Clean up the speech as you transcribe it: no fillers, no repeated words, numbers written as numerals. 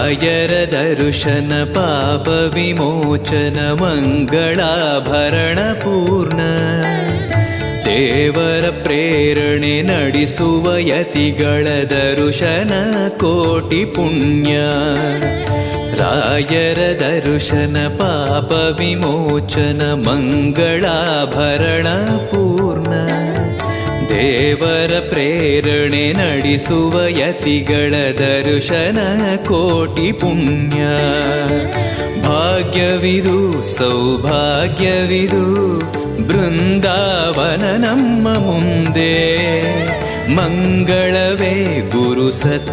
ರಾಯರ ದರ್ಶನ ಪಾಪ ವಿಮೋಚನ ಮಂಗಳಾಭರಣ ಪೂರ್ಣ. ದೇವರ ಪ್ರೇರಣೆ ನಡೆಸುವ ಯತಿಗಳ ದರ್ಶನ ಕೋಟಿ ಪುಣ್ಯ. ರಾಯರ ದರ್ಶನ ಪಾಪ ವಿಮೋಚನ ಮಂಗಳಾಭರಣ ಪೂರ್ಣ. ದೇವರ ಪ್ರೇರಣೆ ನಡೆಸುವ ಯತಿಗಳ ದರ್ಶನ ಕೋಟಿ ಪುಣ್ಯ. ಭಾಗ್ಯವಿದು ಸೌಭಾಗ್ಯವಿದು ಬೃಂದಾವನ ನಮ್ಮ ಮುಂದೆ. ಮಂಗಳವೇ ಗುರು ಸತ್ಯ